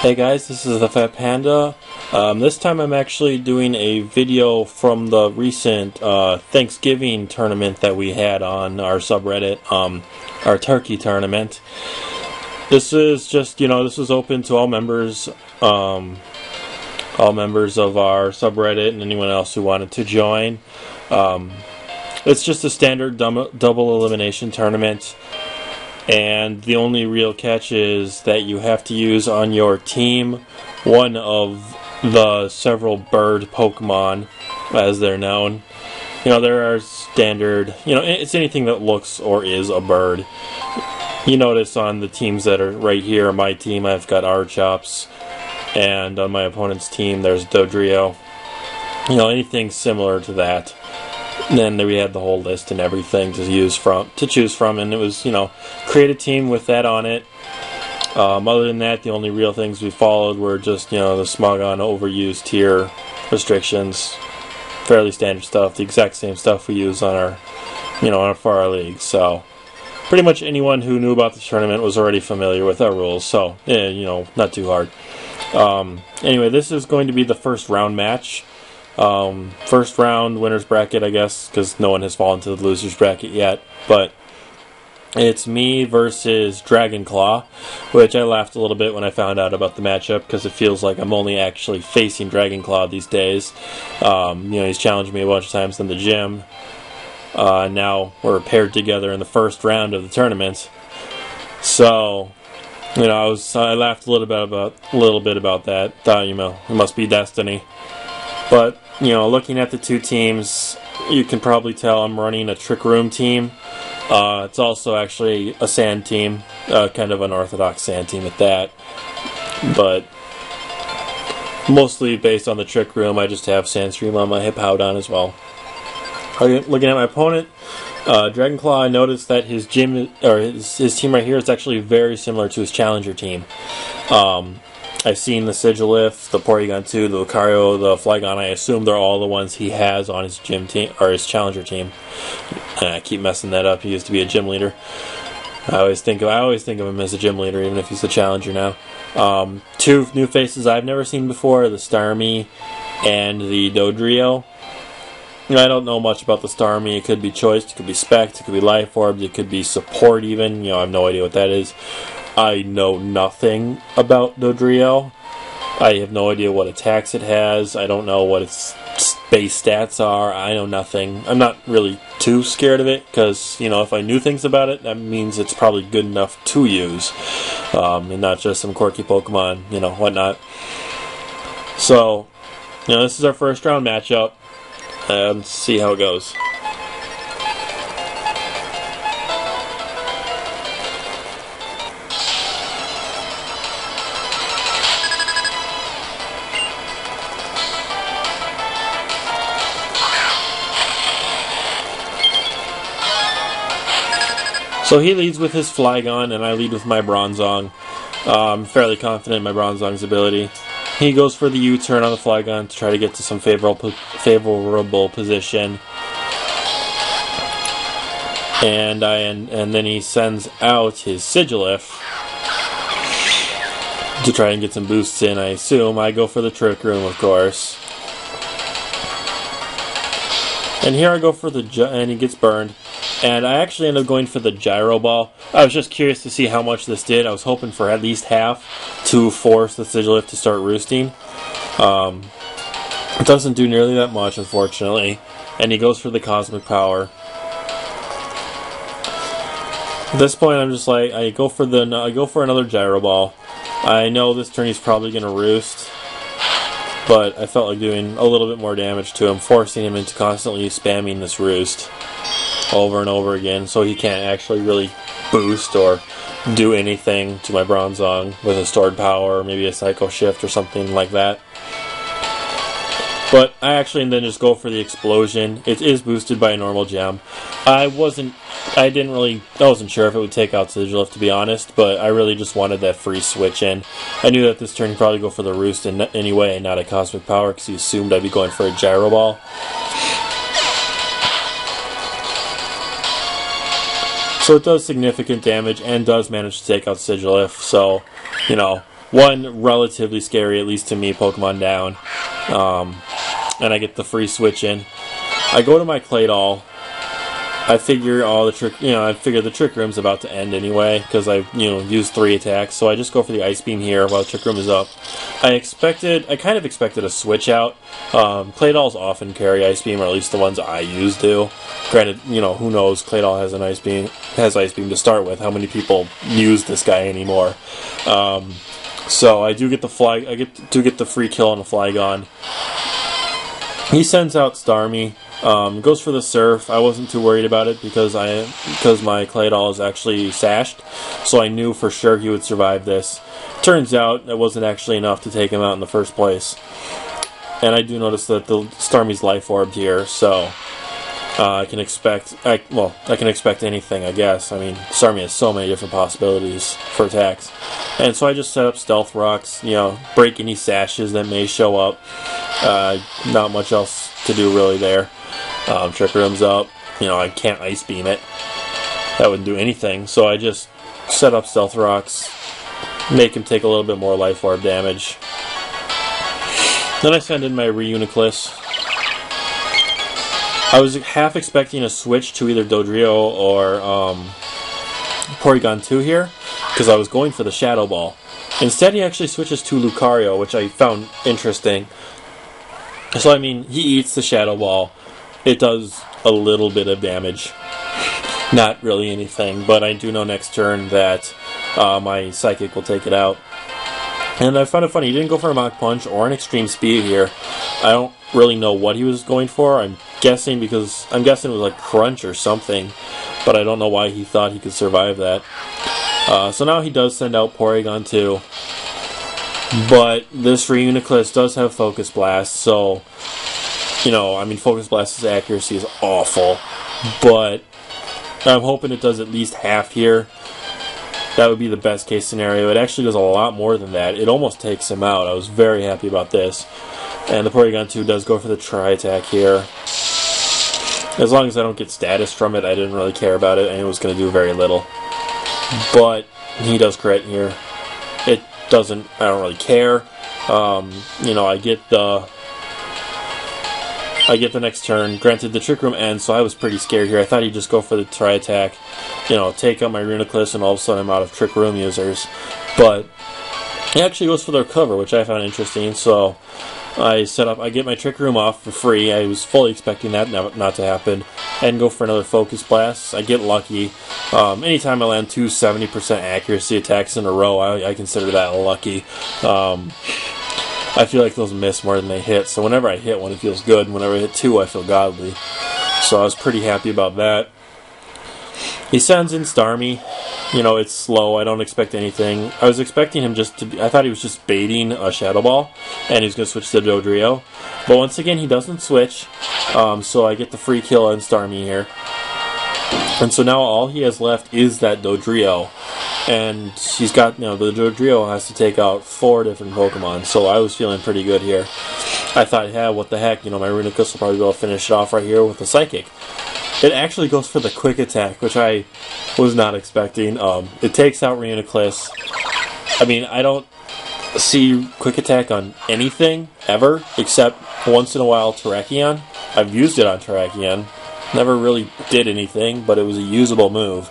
Hey guys, this is the Fat Panda. This time I'm actually doing a video from the recent Thanksgiving tournament that we had on our subreddit, our turkey tournament. This is just, this is open to all members of our subreddit and anyone else who wanted to join. It's just a standard double elimination tournament. And the only real catch is that you have to use on your team one of the several bird Pokemon, as they're known. There are standard, it's anything that looks or is a bird. You notice on the teams that are right here, my team, I've got Archops, and on my opponent's team, there's Dodrio. Anything similar to that. And then we had the whole list and everything to choose from, and it was, create a team with that on it. Other than that, the only real things we followed were just, the Smogon overuse tier restrictions, fairly standard stuff, the exact same stuff we use on our, for our league. So, pretty much anyone who knew about this tournament was already familiar with our rules. So, yeah, not too hard. Anyway, this is going to be the first round match. First round winner's bracket, I guess, because no one has fallen to the loser's bracket yet, but it's me versus Dragonclaw, which I laughed a little bit when I found out about the matchup, because it feels like I'm only actually facing Dragonclaw these days. He's challenged me a bunch of times in the gym. Now we're paired together in the first round of the tournament, so I laughed a little bit about that. Thought, it must be destiny. But, looking at the two teams, you can probably tell I'm running a Trick Room team. It's also actually a sand team, kind of an orthodox sand team at that. But mostly based on the Trick Room, I just have Sandstream on my Hippowdon as well. Looking at my opponent, Dragonclaw, I noticed that his gym, or his team right here is actually very similar to his challenger team. I've seen the Sigilif, the Porygon 2, the Lucario, the Flygon. I assume they're all the ones he has on his gym team, or his challenger team. I keep messing that up. He used to be a gym leader. I always think of him as a gym leader, even if he's a challenger now. Two new faces I've never seen before, the Starmie and the Dodrio. I don't know much about the Starmie. It could be Choice, it could be Spect, it could be Life Orbs, it could be Support even. I have no idea what that is. I know nothing about Dodrio. I have no idea what attacks it has. I don't know what its base stats are. I know nothing. I'm not really too scared of it, because, if I knew things about it, that means it's probably good enough to use. And not just some quirky Pokemon, whatnot. So, this is our first round matchup. Let's see how it goes. So he leads with his Flygon, and I lead with my Bronzong. I'm fairly confident in my Bronzong's ability. He goes for the U-turn on the Flygon to try to get to some favorable position. And then he sends out his Sigilif to try and get some boosts in, I assume. I go for the Trick Room, of course. And here I go for and he gets burned. And I actually ended up going for the Gyro Ball. I was just curious to see how much this did. I was hoping for at least half to force the Sigilif to start roosting. It doesn't do nearly that much, unfortunately. And he goes for the Cosmic Power. At this point, I'm just like, I go for another Gyro Ball. I know this turn he's probably going to roost, but I felt like doing a little bit more damage to him, forcing him into constantly spamming this roost over and over again, so he can't actually really boost or do anything to my Bronzong with a stored power, or maybe a Psycho Shift or something like that. But I actually then just go for the Explosion. It is boosted by a normal gem. I wasn't sure if it would take out Sigilif, to be honest, but I really just wanted that free switch in. I knew that this turn he'd probably go for the Roost anyway, and not a Cosmic Power, because he assumed I'd be going for a Gyro Ball. So it does significant damage and does manage to take out Sigilif, so, one relatively scary, at least to me, Pokemon down. And I get the free switch in. I go to my Claydol. I figure the Trick Room's about to end anyway, because I've, used 3 attacks, so I just go for the Ice Beam here while Trick Room is up. I kind of expected a switch out. Claydols often carry Ice Beam, or at least the ones I use do. Granted, who knows, Claydol has Ice Beam to start with. How many people use this guy anymore? So I do get the free kill on the Flygon. He sends out Starmie. Goes for the Surf. I wasn't too worried about it because my Claydol is actually sashed, so I knew for sure he would survive this. Turns out it wasn't actually enough to take him out in the first place. And I do notice that the Starmie's life orbed here, so I can expect anything, I guess. I mean, Starmie has so many different possibilities for attacks. And so I just set up Stealth Rocks, break any sashes that may show up. Not much else to do really there. Trick Room's up. I can't Ice Beam it. That wouldn't do anything. So I just set up Stealth Rocks, make him take a little bit more Life Orb damage. Then I send in my Reuniclus. I was half expecting a switch to either Dodrio or Porygon 2 here, because I was going for the Shadow Ball. Instead, he actually switches to Lucario, which I found interesting. So, I mean, he eats the Shadow Ball. It does a little bit of damage. Not really anything, but I do know next turn that my Psychic will take it out. And I found it funny, he didn't go for a Mach Punch or an Extreme Speed here. I don't really know what he was going for. I'm guessing it was like Crunch or something, but I don't know why he thought he could survive that. So now he does send out Porygon 2. But this Reuniclus does have Focus Blast, so, Focus Blast's accuracy is awful. But I'm hoping it does at least half here. That would be the best case scenario. It actually does a lot more than that. It almost takes him out. I was very happy about this. And the Porygon 2 does go for the Tri-Attack here. As long as I don't get status from it, I didn't really care about it, and it was going to do very little. But he does crit here. I don't really care. I get the next turn. Granted, the Trick Room ends, so I was pretty scared here. I thought he'd just go for the Tri-Attack, take out my Reuniclus, and all of a sudden I'm out of Trick Room users. But he actually goes for the Recover, which I found interesting, so I get my Trick Room off for free. I was fully expecting that not to happen. And go for another Focus Blast. I get lucky. Anytime I land 2 70% accuracy attacks in a row, I consider that lucky. I feel like those miss more than they hit, so whenever I hit one, it feels good. Whenever I hit 2, I feel godly. So I was pretty happy about that. He sends in Starmie. It's slow. I don't expect anything. I was expecting him I thought he was just baiting a Shadow Ball, and he was going to switch to Dodrio. But once again, he doesn't switch, so I get the free kill on Starmie here. And so now all he has left is that Dodrio. And he's got, the Dodrio has to take out 4 different Pokemon, so I was feeling pretty good here. I thought, yeah, what the heck, my Reuniclus will probably be able to finish it off right here with the Psychic. It actually goes for the Quick Attack, which I was not expecting. It takes out Reuniclus. I mean, I don't see Quick Attack on anything, ever, except once in a while Terrakion. I've used it on Terrakion. Never really did anything, but it was a usable move.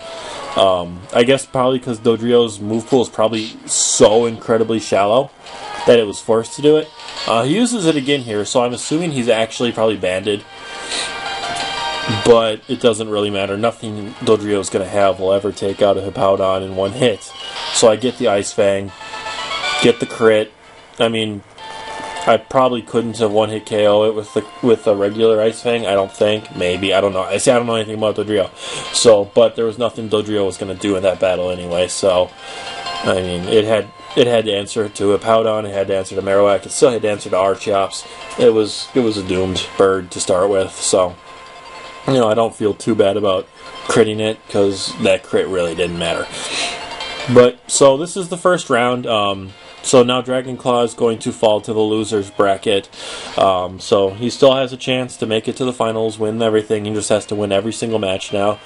I guess probably because Dodrio's move pool is probably so incredibly shallow that it was forced to do it. He uses it again here, so I'm assuming he's actually probably banded. But it doesn't really matter. Nothing Dodrio's going to have will ever take out a Hippowdon in one hit. So I get the Ice Fang, get the crit. I mean, I probably couldn't have one-hit KO it with a regular Ice Fang. I don't think. Maybe. I don't know. I don't know anything about Dodrio. So, but there was nothing Dodrio was going to do in that battle anyway. So, I mean, it had to answer to Hippowdon. It had to answer to Marowak. It still had to answer to Archeops. It was a doomed bird to start with. So, I don't feel too bad about critting it because that crit really didn't matter. But so this is the first round. So now Dragonclaw is going to fall to the loser's bracket. So he still has a chance to make it to the finals, win everything. He just has to win every single match now.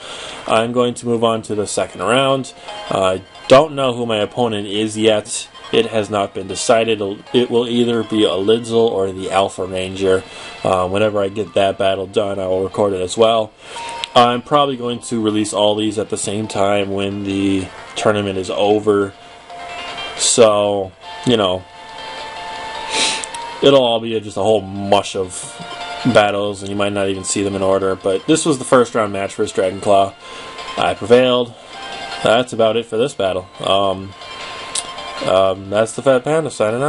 I'm going to move on to the second round. I don't know who my opponent is yet. It has not been decided. It will either be a Lidsel or the Alpha Ranger. Whenever I get that battle done, I will record it as well. I'm probably going to release all these at the same time when the tournament is over. So, you know, it'll all be just a whole mush of battles, and you might not even see them in order. But this was the first round match for Dragonclaw. I prevailed. That's about it for this battle. That's the Fat Panda signing out.